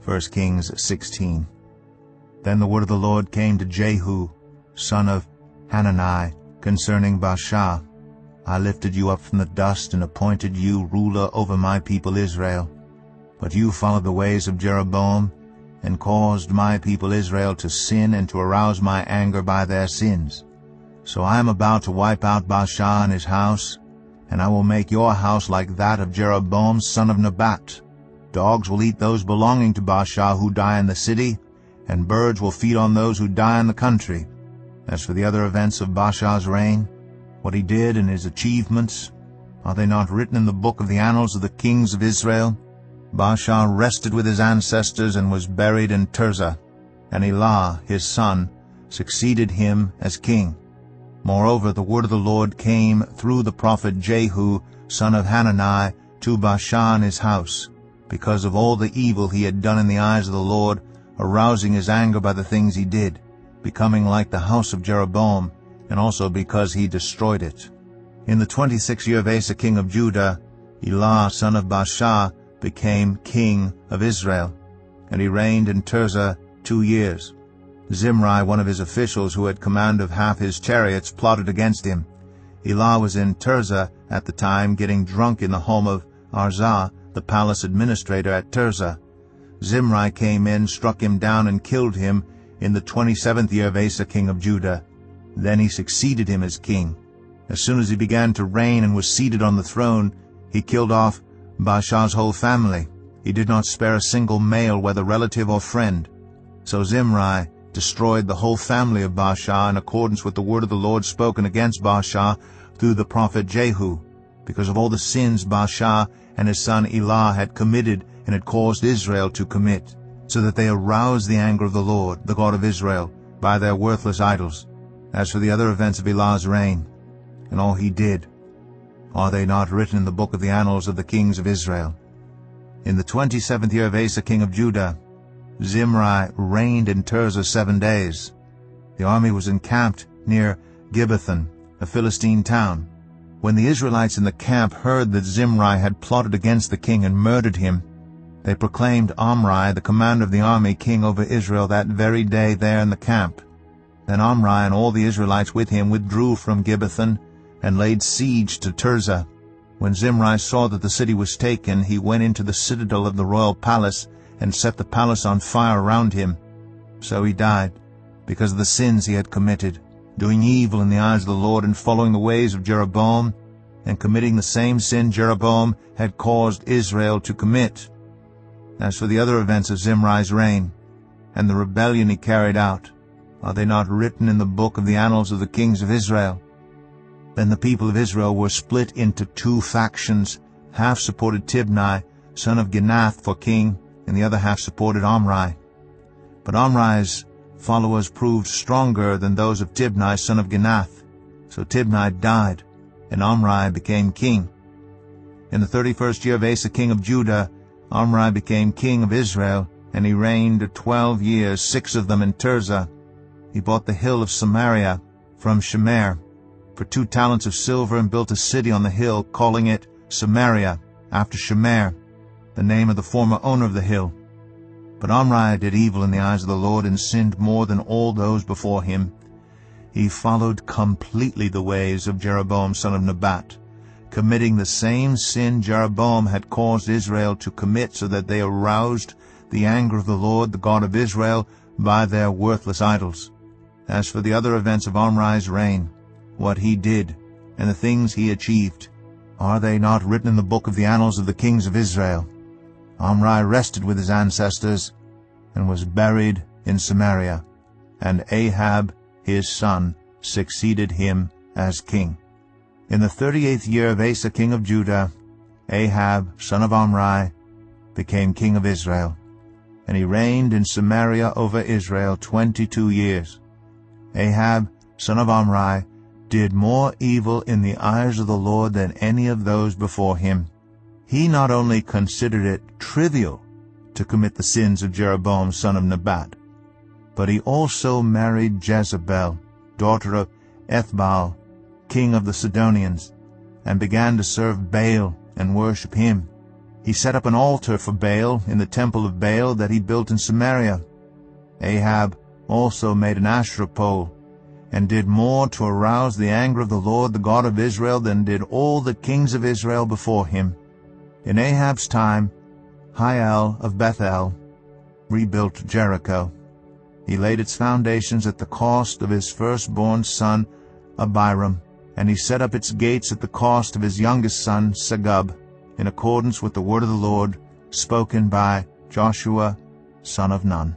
1 Kings 16. Then the word of the Lord came to Jehu, son of Hanani, concerning Baasha. I lifted you up from the dust and appointed you ruler over my people Israel. But you followed the ways of Jeroboam, and caused my people Israel to sin and to arouse my anger by their sins. So I am about to wipe out Baasha and his house, and I will make your house like that of Jeroboam son of Nebat. Dogs will eat those belonging to Baasha who die in the city, and birds will feed on those who die in the country. As for the other events of Baasha's reign, what he did and his achievements, are they not written in the book of the annals of the kings of Israel? Baasha rested with his ancestors and was buried in Tirzah, and Elah, his son, succeeded him as king. Moreover, the word of the Lord came through the prophet Jehu, son of Hanani, to Baasha and his house, because of all the evil he had done in the eyes of the Lord, arousing his anger by the things he did, becoming like the house of Jeroboam, and also because he destroyed it. In the 26th year of Asa king of Judah, Elah son of Baasha became king of Israel, and he reigned in Tirzah 2 years. Zimri, one of his officials who had command of half his chariots, plotted against him. Elah was in Tirzah at the time, getting drunk in the home of Arzah, the palace administrator at Tirzah. Zimri came in, struck him down, and killed him in the 27th year of Asa king of Judah. Then he succeeded him as king. As soon as he began to reign and was seated on the throne, he killed off Baasha's whole family. He did not spare a single male, whether relative or friend. So Zimri destroyed the whole family of Baasha in accordance with the word of the Lord spoken against Baasha through the prophet Jehu, because of all the sins Baasha and his son Elah had committed and had caused Israel to commit, so that they aroused the anger of the Lord, the God of Israel, by their worthless idols. As for the other events of Elah's reign, and all he did, are they not written in the book of the annals of the kings of Israel? In the 27th year of Asa king of Judah, Zimri reigned in Tirzah 7 days. The army was encamped near Gibbethon, a Philistine town. When the Israelites in the camp heard that Zimri had plotted against the king and murdered him, they proclaimed Omri, the commander of the army, king over Israel that very day there in the camp. Then Omri and all the Israelites with him withdrew from Gibbethon and laid siege to Tirzah. When Zimri saw that the city was taken, he went into the citadel of the royal palace and set the palace on fire around him. So he died, because of the sins he had committed, doing evil in the eyes of the Lord and following the ways of Jeroboam, and committing the same sin Jeroboam had caused Israel to commit. As for the other events of Zimri's reign, and the rebellion he carried out, are they not written in the book of the annals of the kings of Israel? Then the people of Israel were split into 2 factions. Half supported Tibni, son of Ginath, for king, and the other half supported Omri. But Omri's followers proved stronger than those of Tibni, son of Ginath. So Tibni died, and Omri became king. In the 31st year of Asa king of Judah, Omri became king of Israel, and he reigned 12 years, 6 of them in Tirzah. He bought the hill of Samaria from Shemer for 2 talents of silver, and built a city on the hill, calling it Samaria, after Shemer, the name of the former owner of the hill. But Omri did evil in the eyes of the Lord, and sinned more than all those before him. He followed completely the ways of Jeroboam son of Nebat, committing the same sin Jeroboam had caused Israel to commit, so that they aroused the anger of the Lord, the God of Israel, by their worthless idols. As for the other events of Omri's reign, what he did, and the things he achieved, are they not written in the book of the annals of the kings of Israel? Omri rested with his ancestors, and was buried in Samaria, and Ahab his son succeeded him as king. In the 38th year of Asa king of Judah, Ahab son of Omri became king of Israel, and he reigned in Samaria over Israel 22 years. Ahab son of Omri did more evil in the eyes of the Lord than any of those before him. He not only considered it trivial to commit the sins of Jeroboam son of Nebat, but he also married Jezebel, daughter of Ethbaal, king of the Sidonians, and began to serve Baal and worship him. He set up an altar for Baal in the temple of Baal that he built in Samaria. Ahab also made an Asherah pole, and did more to arouse the anger of the Lord, the God of Israel, than did all the kings of Israel before him. In Ahab's time, Hiel of Bethel rebuilt Jericho. He laid its foundations at the cost of his firstborn son Abiram, and he set up its gates at the cost of his youngest son Segub, in accordance with the word of the Lord spoken by Joshua son of Nun.